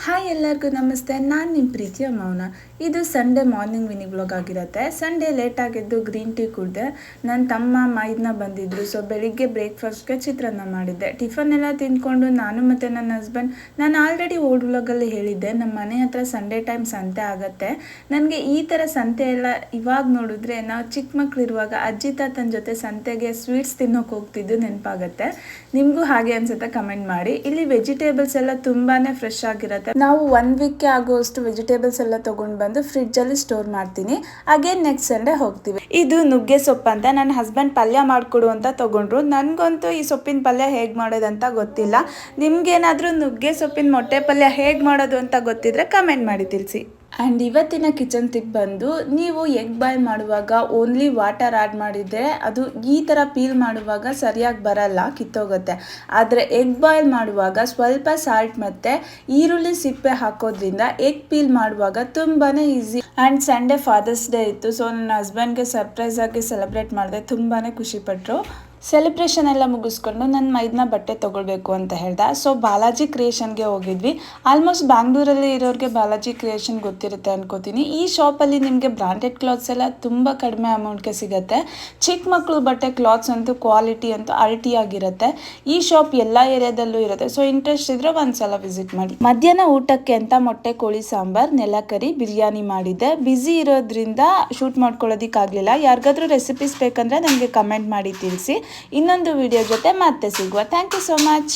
Hi ಎಲ್ಲರಿಗೂ ನಮಸ್ತೆ. ನಾನು ನಿಮ್ಮ ಪ್ರೀತಿಯ ಮೌನ. ಇದು ಸಂಡೇ ಮಾರ್ನಿಂಗ್ ಮಿನಿ ಬ್ಲಾಗ್ ಆಗಿರುತ್ತೆ. ಸಂಡೇ ಲೇಟಾಗಿದ್ದು ಗ್ರೀನ್ ಟೀ ಕುಡಿದೆ. ನನ್ನ ತಮ್ಮ ಮೈದ್ನ ಬಂದಿದ್ದರು. ಸೊ ಬೆಳಿಗ್ಗೆ ಬ್ರೇಕ್ಫಾಸ್ಟ್ಗೆ ಚಿತ್ರಾನ್ನ ಮಾಡಿದ್ದೆ. ಟಿಫನ್ ಎಲ್ಲ ತಿಂದ್ಕೊಂಡು ನಾನು ಮತ್ತು ನನ್ನ ಹಸ್ಬೆಂಡ್, ನಾನು ಆಲ್ರೆಡಿ ಓಲ್ಡ್ ಬ್ಲಾಗಲ್ಲಿ ಹೇಳಿದ್ದೆ, ನಮ್ಮ ಮನೆ ಹತ್ರ ಸಂಡೇ ಟೈಮ್ ಸಂತೆ ಆಗುತ್ತೆ. ನನಗೆ ಈ ಥರ ಸಂತೆ ಎಲ್ಲ ಇವಾಗ ನೋಡಿದ್ರೆ ನಾವು ಚಿಕ್ಕ ಮಕ್ಕಳಿರುವಾಗ ಅಜ್ಜಿ ತಾತನ ಜೊತೆ ಸಂತೆಗೆ ಸ್ವೀಟ್ಸ್ ತಿನ್ನೋಕೆ ಹೋಗ್ತಿದ್ದು ನೆನಪಾಗುತ್ತೆ. ನಿಮಗೂ ಹಾಗೆ ಅನ್ಸುತ್ತೆ? ಕಮೆಂಟ್ ಮಾಡಿ. ಇಲ್ಲಿ ವೆಜಿಟೇಬಲ್ಸ್ ಎಲ್ಲ ತುಂಬಾ ಫ್ರೆಶ್ ಆಗಿರುತ್ತೆ. ನಾವು 1 ವೀಕ್ಗೆ ಆಗುವಷ್ಟು ವೆಜಿಟೇಬಲ್ಸ್ ಎಲ್ಲ ತೊಗೊಂಡು ಬಂದು ಫ್ರಿಡ್ಜಲ್ಲಿ ಸ್ಟೋರ್ ಮಾಡ್ತೀನಿ. ಅಗೇನ್ ನೆಕ್ಸ್ಟ್ ಸಂಡೇ ಹೋಗ್ತೀವಿ. ಇದು ನುಗ್ಗೆ ಸೊಪ್ಪು ಅಂತ ನನ್ನ ಹಸ್ಬೆಂಡ್ ಪಲ್ಯ ಮಾಡಿಕೊಡು ಅಂತ ತೊಗೊಂಡ್ರು. ನನಗಂತೂ ಈ ಸೊಪ್ಪಿನ ಪಲ್ಯ ಹೇಗೆ ಮಾಡೋದಂತ ಗೊತ್ತಿಲ್ಲ. ನಿಮ್ಗೇನಾದರೂ ನುಗ್ಗೆ ಸೊಪ್ಪಿನ ಮೊಟ್ಟೆ ಪಲ್ಯ ಹೇಗೆ ಮಾಡೋದು ಅಂತ ಗೊತ್ತಿದ್ರೆ ಕಮೆಂಟ್ ಮಾಡಿ ತಿಳಿಸಿ. ಆ್ಯಂಡ್ ಇವತ್ತಿನ ಕಿಚನ್ ಟಿಪ್ ಬಂದು, ನೀವು ಎಗ್ ಬಾಯ್ಲ್ ಮಾಡುವಾಗ ಓನ್ಲಿ ವಾಟರ್ ಆ್ಯಡ್ ಮಾಡಿದರೆ ಅದು ಈ ಥರ ಪೀಲ್ ಮಾಡುವಾಗ ಸರಿಯಾಗಿ ಬರಲ್ಲ, ಕಿತ್ತೋಗುತ್ತೆ. ಆದರೆ ಎಗ್ ಬಾಯ್ಲ್ ಮಾಡುವಾಗ ಸ್ವಲ್ಪ ಸಾಲ್ಟ್ ಮತ್ತು ಈರುಳ್ಳಿ ಸಿಪ್ಪೆ ಹಾಕೋದ್ರಿಂದ ಎಗ್ ಪೀಲ್ ಮಾಡುವಾಗ ತುಂಬಾ easy. And Sunday Father's Day ಇತ್ತು. ಸೊ ನನ್ನ ಹಸ್ಬೆಂಡ್ಗೆ ಸರ್ಪ್ರೈಸ್ ಆಗಿ ಸೆಲೆಬ್ರೇಟ್ ಮಾಡಿದೆ. ತುಂಬಾ ಖುಷಿಪಟ್ಟರು. ಸೆಲೆಬ್ರೇಷನ್ ಎಲ್ಲ ಮುಗಿಸ್ಕೊಂಡು ನನ್ನ ಮೈದನ ಬಟ್ಟೆ ತೊಗೊಳ್ಬೇಕು ಅಂತ ಹೇಳ್ದೆ. ಸೊ ಬಾಲಾಜಿ ಕ್ರಿಯೇಷನ್ಗೆ ಹೋಗಿದ್ವಿ. ಆಲ್ಮೋಸ್ಟ್ ಬ್ಯಾಂಗ್ಳೂರಲ್ಲಿ ಇರೋರಿಗೆ ಬಾಲಾಜಿ ಕ್ರಿಯೇಷನ್ ಗೊತ್ತಿರುತ್ತೆ ಅನ್ಕೋತೀನಿ. ಈ ಶಾಪಲ್ಲಿ ನಿಮಗೆ ಬ್ರ್ಯಾಂಡೆಡ್ ಕ್ಲಾತ್ಸ್ ಎಲ್ಲ ತುಂಬ ಕಡಿಮೆ ಅಮೌಂಟ್ಗೆ ಸಿಗುತ್ತೆ. ಚಿಕ್ಕ ಮಕ್ಕಳು ಬಟ್ಟೆ ಕ್ಲಾತ್ಸ್ ಅಂತೂ ಕ್ವಾಲಿಟಿ ಅಂತೂ ಅಲ್ಟಿಯಾಗಿರುತ್ತೆ. ಈ ಶಾಪ್ ಎಲ್ಲ ಏರಿಯಾದಲ್ಲೂ ಇರುತ್ತೆ. ಸೊ ಇಂಟ್ರೆಸ್ಟ್ ಇದ್ದರೆ ಒಂದ್ಸಲ ವಿಸಿಟ್ ಮಾಡಿ. ಮಧ್ಯಾಹ್ನ ಊಟಕ್ಕೆ ಅಂತ ಮೊಟ್ಟೆ ಕೋಳಿ ಸಾಂಬಾರ್, ನೆಲಕರಿ, ಬಿರಿಯಾನಿ ಮಾಡಿದ್ದೆ. ಬ್ಯುಸಿ ಇರೋದ್ರಿಂದ ಶೂಟ್ ಮಾಡ್ಕೊಳ್ಳೋದಕ್ಕಾಗಲಿಲ್ಲ. ಯಾರಿಗಾದ್ರೂ ರೆಸಿಪೀಸ್ ಬೇಕಂದರೆ ನನಗೆ ಕಮೆಂಟ್ ಮಾಡಿ ತಿಳಿಸಿ. ಇನ್ನೊಂದು ವಿಡಿಯೋ ಜೊತೆ ಮತ್ತೆ ಸಿಗುವ. Thank you so much.